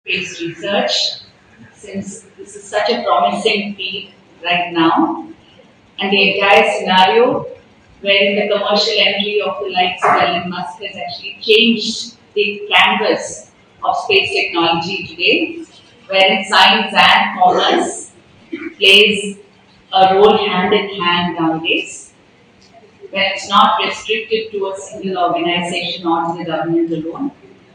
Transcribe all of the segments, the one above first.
space research, since this is such a promising field right now, and the entire scenario wherein the commercial entry of the likes of Elon Musk has actually changed the canvas of space technology today, wherein science and commerce plays a role hand in hand nowadays, where it's not restricted to a single organization or to the government alone.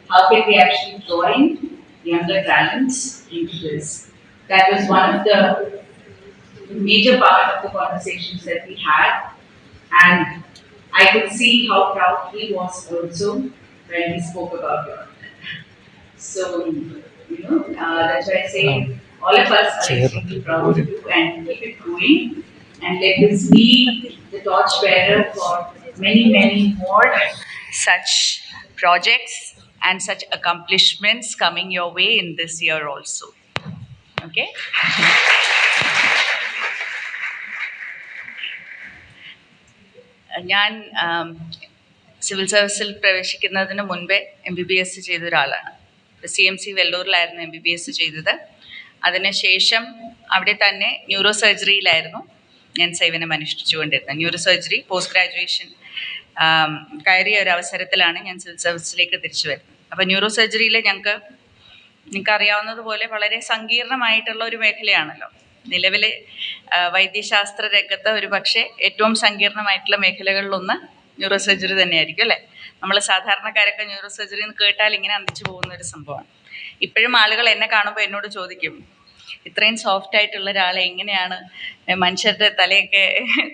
How can we actually join younger talents into this? That was one of the major part of the conversations that we had, and I could see how proud he was also when he spoke about it. So, that's why I say all of us are extremely proud to do and keep it going, and let us be the torchbearer for many, many more such projects and such accomplishments coming your way in this year also. Okay? ഞാൻ civil സർവീസിൽ പ്രവേശിക്കുന്നതിന് മുൻപേ MBBS ചെയ്ത ഒരാളാണ്. CMC വെല്ലൂരിലായിരുന്നു MBBS ചെയ്തത്. അതിനുശേഷം അവിടെ തന്നെ ന്യൂറോ സർജറിയിലായിരുന്നു ഞാൻ സേവനം അനുഷ്ഠിച്ചുകൊണ്ടിരുന്നത്. ന്യൂറോ സർജറി പോസ്റ്റ് ഗ്രാജുവേഷൻ കയറിയ ഒരു അവസരത്തിലാണ് ഞാൻ സിവിൽ സർവീസിലേക്ക് തിരിച്ചു വരുന്നത്. അപ്പോൾ ന്യൂറോ സർജറിയിൽ നിങ്ങൾക്ക് അറിയാവുന്നതുപോലെ വളരെ സങ്കീർണമായിട്ടുള്ള ഒരു മേഖലയാണല്ലോ. നിലവിലെ വൈദ്യശാസ്ത്ര രംഗത്ത് ഒരു പക്ഷേ ഏറ്റവും സങ്കീർണമായിട്ടുള്ള മേഖലകളിലൊന്ന് ന്യൂറോ സർജറി തന്നെയായിരിക്കും അല്ലേ. നമ്മൾ സാധാരണക്കാരൊക്കെ ന്യൂറോ സർജറി എന്ന് കേട്ടാൽ ഇങ്ങനെ അന്തിച്ചു പോകുന്ന ഒരു സംഭവമാണ്. ഇപ്പോഴും ആളുകൾ എന്നെ കാണുമ്പോൾ എന്നോട് ചോദിക്കും, ഇത്രയും സോഫ്റ്റ് ആയിട്ടുള്ള ഒരാളെ എങ്ങനെയാണ് മനുഷ്യരുടെ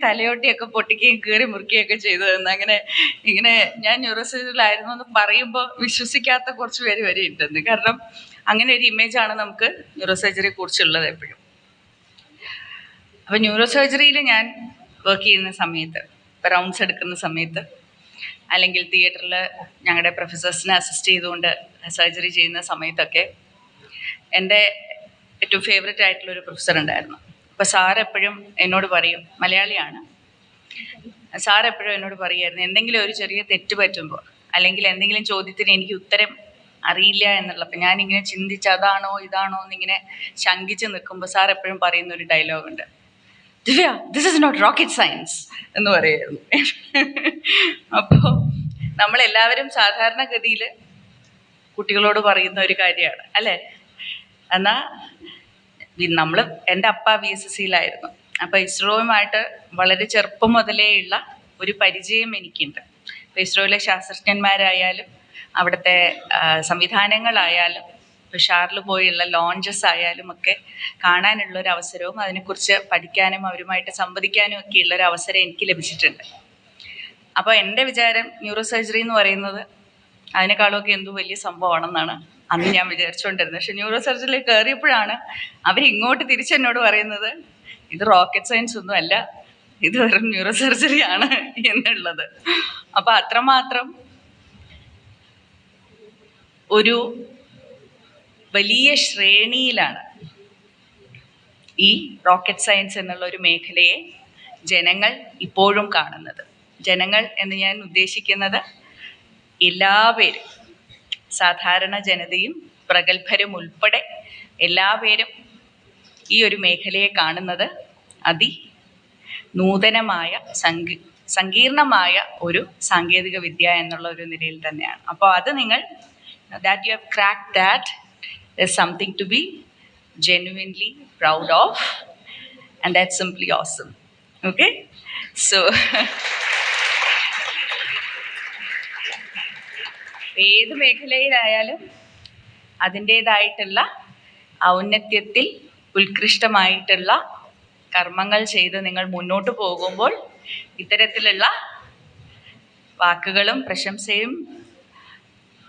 തലയോട്ടിയൊക്കെ പൊട്ടിക്കുകയും കീറി മുറിക്കുകയൊക്കെ ചെയ്തതെന്ന്. ഇങ്ങനെ ഞാൻ ന്യൂറോ സർജറിയിലായിരുന്നു എന്ന് പറയുമ്പോൾ വിശ്വസിക്കാത്ത കുറച്ച് പേര് വരെ ഉണ്ടെന്ന്. കാരണം അങ്ങനെ ഒരു ഇമേജാണ് നമുക്ക് ന്യൂറോ സർജറിയെ കുറിച്ചുള്ളത് എപ്പോഴും. അപ്പോൾ ന്യൂറോ സർജറിയിൽ ഞാൻ വർക്ക് ചെയ്യുന്ന സമയത്ത്, റൗണ്ട്സ് എടുക്കുന്ന സമയത്ത്, അല്ലെങ്കിൽ തിയേറ്ററിൽ ഞങ്ങളുടെ പ്രൊഫസേഴ്സിനെ അസിസ്റ്റ് ചെയ്തുകൊണ്ട് സർജറി ചെയ്യുന്ന സമയത്തൊക്കെ എൻ്റെ ഏറ്റവും ഫേവററ്റ് ആയിട്ടുള്ളൊരു പ്രൊഫസർ ഉണ്ടായിരുന്നു. അപ്പോൾ സാർ എപ്പോഴും എന്നോട് പറയും, മലയാളിയാണ്, സാർ എപ്പോഴും എന്നോട് പറയുമായിരുന്നു, എന്തെങ്കിലും ഒരു ചെറിയ തെറ്റ് പറ്റുമ്പോൾ അല്ലെങ്കിൽ എന്തെങ്കിലും ചോദ്യത്തിന് എനിക്ക് ഉത്തരം അറിയില്ല എന്നുള്ളപ്പോൾ ഞാനിങ്ങനെ ചിന്തിച്ച് അതാണോ ഇതാണോ എന്നിങ്ങനെ ശങ്കിച്ച് നിൽക്കുമ്പോൾ സാർ എപ്പോഴും പറയുന്നൊരു ഡയലോഗുണ്ട്, Divya, this is not rocket science എന്ന് പറയുമായിരുന്നു. അപ്പോൾ നമ്മളെല്ലാവരും സാധാരണഗതിയിൽ കുട്ടികളോട് പറയുന്ന ഒരു കാര്യമാണ് അല്ലേ. എന്നാൽ എൻ്റെ അപ്പ VSSCയിലായിരുന്നു. അപ്പോൾ ഇസ്രോയുമായിട്ട് വളരെ ചെറുപ്പം മുതലേ ഉള്ള ഒരു പരിചയം എനിക്കുണ്ട്. അപ്പോൾ ഇസ്രോയിലെ ശാസ്ത്രജ്ഞന്മാരായാലും അവിടുത്തെ സംവിധാനങ്ങളായാലും ഷാറിൽ പോയുള്ള ലോഞ്ചസ് ആയാലും ഒക്കെ കാണാനുള്ളൊരു അവസരവും അതിനെക്കുറിച്ച് പഠിക്കാനും അവരുമായിട്ട് സംവദിക്കാനും ഒക്കെ ഉള്ളൊരു അവസരം എനിക്ക് ലഭിച്ചിട്ടുണ്ട്. അപ്പോൾ എൻ്റെ വിചാരം ന്യൂറോ സർജറി എന്ന് പറയുന്നത് അതിനേക്കാളൊക്കെ എന്തോ വലിയ സംഭവമാണെന്നാണ് അന്ന് ഞാൻ വിചാരിച്ചുകൊണ്ടിരുന്നത്. പക്ഷെ ന്യൂറോ സർജറിയിൽ കയറിയപ്പോഴാണ് അവരിങ്ങോട്ട് തിരിച്ചെന്നോട് പറയുന്നത്, ഇത് റോക്കറ്റ് സയൻസ് ഒന്നും അല്ല, ഇത് വെറും ന്യൂറോ സർജറിയാണ് എന്നുള്ളത്. അപ്പോൾ അത്രമാത്രം ഒരു വലിയ ശ്രേണിയിലാണ് ഈ റോക്കറ്റ് സയൻസ് എന്നുള്ള ഒരു മേഖലയെ ജനങ്ങൾ ഇപ്പോഴും കാണുന്നത്. ജനങ്ങൾ എന്ന് ഞാൻ ഉദ്ദേശിക്കുന്നത് എല്ലാവരും, സാധാരണ ജനതയും പ്രഗത്ഭരും ഉൾപ്പെടെ എല്ലാവരും ഈ ഒരു മേഖലയെ കാണുന്നത് നൂതനമായ സങ്കീർണമായ ഒരു സാങ്കേതിക വിദ്യ എന്നുള്ള ഒരു നിലയിൽ തന്നെയാണ്. അപ്പോൾ അത് നിങ്ങൾ that you have cracked that is something to be genuinely proud of, and that's simply awesome. Okay, so ഏത് മേഖലയിലായാലും അതിൻ്റേതായിട്ടുള്ള ഔന്നത്യത്തിൽ ഉത്കൃഷ്ടമായിട്ടുള്ള കർമ്മങ്ങൾ ചെയ്ത് നിങ്ങൾ മുന്നോട്ട് പോകുമ്പോൾ ഇത്തരത്തിലുള്ള വാക്കുകളും പ്രശംസയും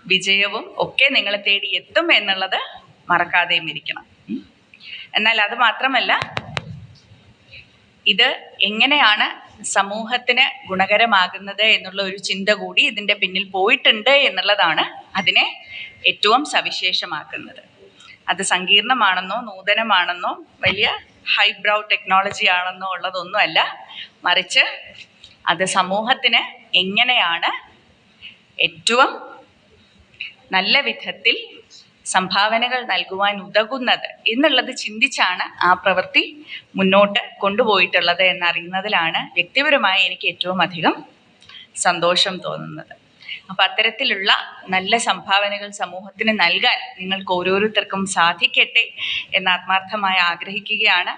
വിജയവും ഒക്കെ നിങ്ങളെ തേടി എത്തും എന്നുള്ളത് മറക്കാതെയും ഇരിക്കണം. എന്നാൽ അത് മാത്രമല്ല, ഇത് എങ്ങനെയാണ് സമൂഹത്തിന് ഗുണകരമാകുന്നത് എന്നുള്ള ഒരു ചിന്ത കൂടി ഇതിൻ്റെ പിന്നിൽ പോയിട്ടുണ്ട് എന്നുള്ളതാണ് അതിനെ ഏറ്റവും സവിശേഷമാക്കുന്നത്. അത് സങ്കീർണമാണെന്നോ നൂതനമാണെന്നോ വലിയ ഹൈബ്രൗ ടെക്നോളജി ആണെന്നോ ഉള്ളതൊന്നുമല്ല, മറിച്ച് അത് സമൂഹത്തിന് എങ്ങനെയാണ് ഏറ്റവും നല്ല വിധത്തിൽ സംഭാവനകൾ നൽകുവാൻ ഉതകുന്നത് എന്നുള്ളത് ചിന്തിച്ചാണ് ആ പ്രവൃത്തി മുന്നോട്ട് കൊണ്ടുപോയിട്ടുള്ളത് എന്നറിയുന്നതിലാണ് വ്യക്തിപരമായി എനിക്ക് ഏറ്റവും അധികം സന്തോഷം തോന്നുന്നത്. അപ്പം അത്തരത്തിലുള്ള നല്ല സംഭാവനകൾ സമൂഹത്തിന് നൽകാൻ നിങ്ങൾക്ക് ഓരോരുത്തർക്കും സാധിക്കട്ടെ എന്ന് ആത്മാർത്ഥമായി ആഗ്രഹിക്കുകയാണ്.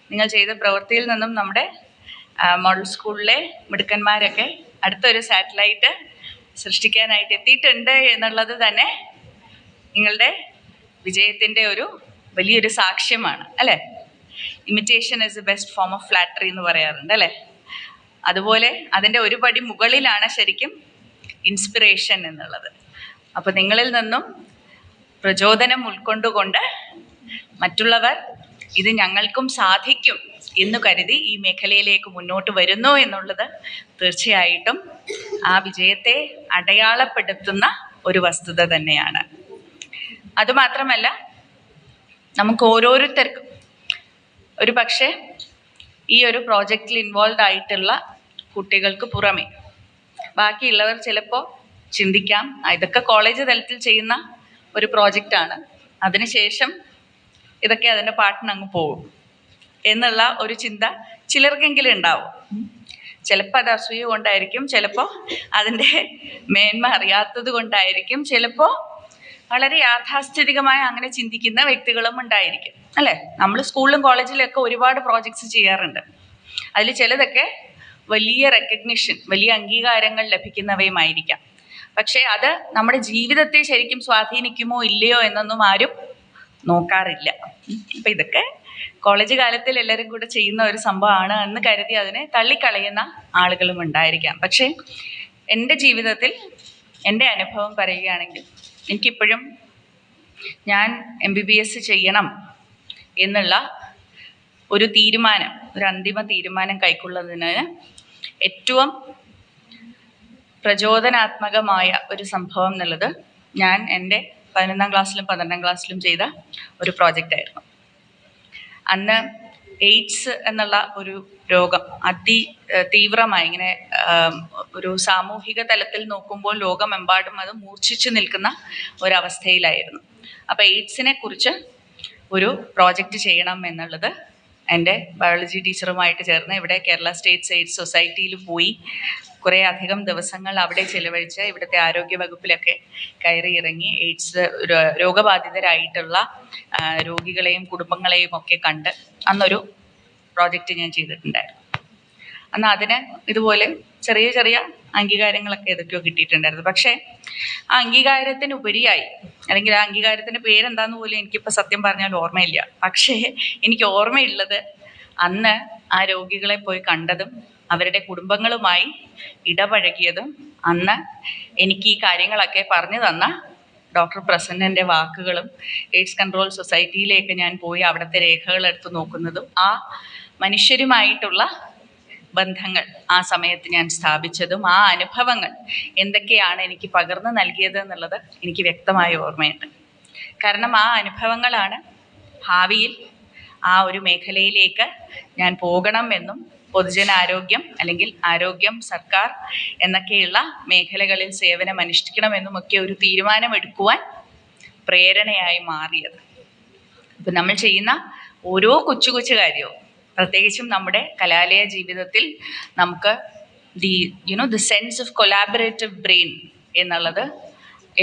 നിങ്ങൾ ചെയ്ത പ്രവൃത്തിയിൽ നിന്നും നമ്മുടെ മോഡൽ സ്കൂളിലെ മിടുക്കന്മാരൊക്കെ അടുത്തൊരു സാറ്റലൈറ്റ് സൃഷ്ടിക്കാനായിട്ട് എത്തിയിട്ടുണ്ട് എന്നുള്ളത് തന്നെ നിങ്ങളുടെ വിജയത്തിൻ്റെ ഒരു വലിയൊരു സാക്ഷ്യമാണ് അല്ലേ? Imitation is the best form of flattery എന്ന് പറയാറുണ്ട് അല്ലേ? അതുപോലെ അതിൻ്റെ ഒരു പടി മുകളിലാണ് ശരിക്കും ഇൻസ്പിറേഷൻ എന്നുള്ളത്. അപ്പോൾ നിങ്ങളിൽ നിന്നും പ്രചോദനം ഉൾക്കൊണ്ടുകൊണ്ട് മറ്റുള്ളവർ ഇത് ഞങ്ങൾക്കും സാധിക്കും എന്ന് കരുതി ഈ മേഖലയിലേക്ക് മുന്നോട്ട് വരുന്നു എന്നുള്ളത് തീർച്ചയായിട്ടും ആ വിജയത്തെ അടയാളപ്പെടുത്തുന്ന ഒരു വസ്തുത തന്നെയാണ്. അതുമാത്രമല്ല, നമുക്ക് ഓരോരുത്തർക്കും ഒരു പക്ഷേ ഈ ഒരു പ്രോജക്റ്റിൽ ഇൻവോൾവ് ആയിട്ടുള്ള കുട്ടികൾക്ക് പുറമെ ബാക്കിയുള്ളവർ ചിലപ്പോൾ ചിന്തിക്കാം ഇതൊക്കെ കോളേജ് തലത്തിൽ ചെയ്യുന്ന ഒരു പ്രോജക്റ്റാണ്, അതിനുശേഷം ഇതൊക്കെ അതിൻ്റെ പാട്ടിനങ്ങ് പോകും എന്നുള്ള ഒരു ചിന്ത ചിലർക്കെങ്കിലും ഉണ്ടാവും. ചിലപ്പോൾ അത് അസൂയ കൊണ്ടായിരിക്കും, ചിലപ്പോൾ അതിൻ്റെ മേന്മ അറിയാത്തത് കൊണ്ടായിരിക്കും, ചിലപ്പോൾ വളരെ യാഥാസ്ഥിതികമായി അങ്ങനെ ചിന്തിക്കുന്ന വ്യക്തികളും ഉണ്ടായിരിക്കും അല്ലേ? നമ്മൾ സ്കൂളിലും കോളേജിലൊക്കെ ഒരുപാട് പ്രോജക്ട്സ് ചെയ്യാറുണ്ട്. അതിൽ ചിലതൊക്കെ വലിയ റെക്കഗ്നിഷൻ, വലിയ അംഗീകാരങ്ങൾ ലഭിക്കുന്നവയുമായിരിക്കാം. പക്ഷേ അത് നമ്മുടെ ജീവിതത്തെ ശരിക്കും സ്വാധീനിക്കുമോ ഇല്ലയോ എന്നൊന്നും ആരും നോക്കാറില്ല. അപ്പം ഇതൊക്കെ കോളേജ് കാലത്തിൽ എല്ലാവരും കൂടെ ചെയ്യുന്ന ഒരു സംഭവമാണ് എന്ന് കരുതി അതിനെ തള്ളിക്കളയുന്ന ആളുകളും ഉണ്ടായിരിക്കാം. പക്ഷേ എൻ്റെ ജീവിതത്തിൽ എൻ്റെ അനുഭവം പറയുകയാണെങ്കിൽ എനിക്കിപ്പോഴും ഞാൻ MBBS ചെയ്യണം എന്നുള്ള ഒരു തീരുമാനം, ഒരു അന്തിമ തീരുമാനം കൈക്കൊള്ളുന്നതിന് ഏറ്റവും പ്രചോദനാത്മകമായ ഒരു സംഭവം എന്നുള്ളത് ഞാൻ എൻ്റെ 11ാം ക്ലാസ്സിലും 12ാം ക്ലാസ്സിലും ചെയ്ത ഒരു പ്രോജക്റ്റായിരുന്നു. അന്ന് എയ്ഡ്സ് എന്നുള്ള ഒരു രോഗം തീവ്രമായി ഇങ്ങനെ ഒരു സാമൂഹിക തലത്തിൽ നോക്കുമ്പോൾ ലോകമെമ്പാടും അത് മൂർച്ഛിച്ചു നിൽക്കുന്ന ഒരവസ്ഥയിലായിരുന്നു. അപ്പോൾ എയ്ഡ്സിനെ കുറിച്ച് ഒരു പ്രോജക്റ്റ് ചെയ്യണം എന്നുള്ളത് എൻ്റെ ബയോളജി ടീച്ചറുമായിട്ട് ചേർന്ന് ഇവിടെ കേരള സ്റ്റേറ്റ് എയ്ഡ്സ് സൊസൈറ്റിയിൽ പോയി കുറേ അധികം ദിവസങ്ങൾ അവിടെ ചിലവഴിച്ച് ഇവിടുത്തെ ആരോഗ്യ വകുപ്പിലൊക്കെ കയറി ഇറങ്ങി എയ്ഡ്സ് രോഗബാധിതരായിട്ടുള്ള രോഗികളെയും കുടുംബങ്ങളെയും ഒക്കെ കണ്ട് അന്നൊരു പ്രോജക്റ്റ് ഞാൻ ചെയ്തിട്ടുണ്ടായിരുന്നു. അന്ന് അതിന് ഇതുപോലെ ചെറിയ ചെറിയ അംഗീകാരങ്ങളൊക്കെ ഏതൊക്കെയോ കിട്ടിയിട്ടുണ്ടായിരുന്നു. പക്ഷേ ആ അംഗീകാരത്തിന് ഉപരിയായി, അല്ലെങ്കിൽ ആ അംഗീകാരത്തിൻ്റെ പേരെന്താന്ന് പോലും എനിക്കിപ്പോൾ സത്യം പറഞ്ഞാൽ ഓർമ്മയില്ല. പക്ഷേ എനിക്ക് ഓർമ്മയുള്ളത് അന്ന് ആ രോഗികളെ പോയി കണ്ടതും അവരുടെ കുടുംബങ്ങളുമായി ഇടപഴകിയതും അന്ന് എനിക്ക് ഈ കാര്യങ്ങളൊക്കെ പറഞ്ഞു തന്ന ഡോക്ടർ പ്രസന്നൻ്റെ വാക്കുകളും എയ്ഡ്സ് കൺട്രോൾ സൊസൈറ്റിയിലേക്ക് ഞാൻ പോയി അവിടുത്തെ രേഖകൾ എടുത്ത് നോക്കുന്നതും ആ മനുഷ്യരുമായിട്ടുള്ള ബന്ധങ്ങൾ ആ സമയത്ത് ഞാൻ സ്ഥാപിച്ചതും ആ അനുഭവങ്ങൾ എന്തൊക്കെയാണ് എനിക്ക് പകർന്നു നൽകിയത് എന്നുള്ളത് എനിക്ക് വ്യക്തമായ ഓർമ്മയുണ്ട്. കാരണം ആ അനുഭവങ്ങളാണ് ഭാവിയിൽ ആ ഒരു മേഖലയിലേക്ക് ഞാൻ പോകണം എന്നും പൊതുജനാരോഗ്യം അല്ലെങ്കിൽ ആരോഗ്യം, സർക്കാർ എന്നൊക്കെയുള്ള മേഖലകളിൽ സേവനം അനുഷ്ഠിക്കണമെന്നുമൊക്കെ ഒരു തീരുമാനമെടുക്കുവാൻ പ്രേരണയായി മാറിയത്. ഇപ്പം നമ്മൾ ചെയ്യുന്ന ഓരോ കൊച്ചു കൊച്ചു കാര്യവും, പ്രത്യേകിച്ചും നമ്മുടെ കലാലയ ജീവിതത്തിൽ നമുക്ക് the sense of collaborative brain എന്നുള്ളത്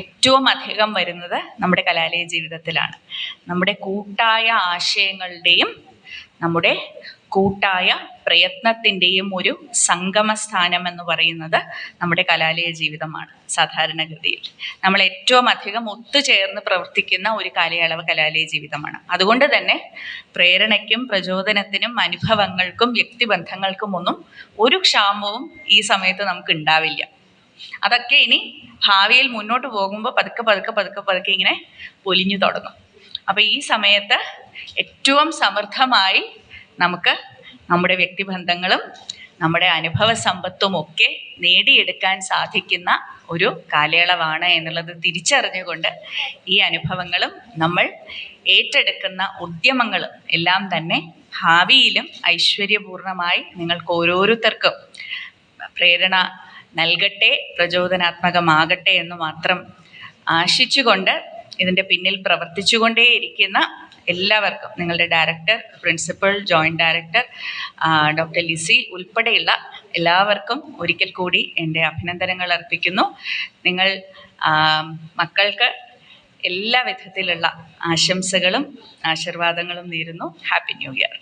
ഏറ്റവും അധികം വരുന്നത് നമ്മുടെ കലാലയ ജീവിതത്തിലാണ്. നമ്മുടെ കൂട്ടായ ആശയങ്ങളുടെയും നമ്മുടെ കൂട്ടായ പ്രയത്നത്തിൻ്റെയും ഒരു സംഗമസ്ഥാനം എന്ന് പറയുന്നത് നമ്മുടെ കലാലയ ജീവിതമാണ്. സാധാരണഗതിയിൽ നമ്മൾ ഏറ്റവും അധികം ഒത്തുചേർന്ന് പ്രവർത്തിക്കുന്ന ഒരു കാലയളവ് കലാലയ ജീവിതമാണ്. അതുകൊണ്ട് തന്നെ പ്രേരണയ്ക്കും പ്രചോദനത്തിനും അനുഭവങ്ങൾക്കും വ്യക്തിബന്ധങ്ങൾക്കും ഒന്നും ഒരു ക്ഷാമവും ഈ സമയത്ത് നമുക്ക് ഉണ്ടാവില്ല. അതൊക്കെ ഇനി ഭാവിയിൽ മുന്നോട്ട് പോകുമ്പോൾ പതുക്കെ പതുക്കെ പതുക്കെ പതുക്കെ ഇങ്ങനെ പൊലിഞ്ഞു തുടങ്ങും. അപ്പോൾ ഈ സമയത്ത് ഏറ്റവും സമൃദ്ധമായി നമുക്ക് നമ്മുടെ വ്യക്തിബന്ധങ്ങളും നമ്മുടെ അനുഭവ സമ്പത്തും ഒക്കെ നേടിയെടുക്കാൻ സാധിക്കുന്ന ഒരു കാലയളവാണ് എന്നുള്ളത് തിരിച്ചറിഞ്ഞുകൊണ്ട് ഈ അനുഭവങ്ങളും നമ്മൾ ഏറ്റെടുക്കുന്ന ഉദ്യമങ്ങളും എല്ലാം തന്നെ ഭാവിയിലും ഐശ്വര്യപൂർണമായി നിങ്ങൾക്ക് ഓരോരുത്തർക്കും പ്രേരണ നൽകട്ടെ, പ്രചോദനാത്മകമാകട്ടെ എന്ന് മാത്രം ആശിച്ചുകൊണ്ട് ഇതിൻ്റെ പിന്നിൽ പ്രവർത്തിച്ചുകൊണ്ടേയിരിക്കുന്ന എല്ലാവർക്കും, നിങ്ങളുടെ director, principal, joint director, doctor Lissy ഉൾപ്പെടെയുള്ള എല്ലാവർക്കും ഒരിക്കൽ കൂടി എൻ്റെ അഭിനന്ദനങ്ങൾ അർപ്പിക്കുന്നു. നിങ്ങൾ മക്കൾക്ക് എല്ലാ വിധത്തിലുള്ള ആശംസകളും ആശീർവാദങ്ങളും നേരുന്നു. Happy new year.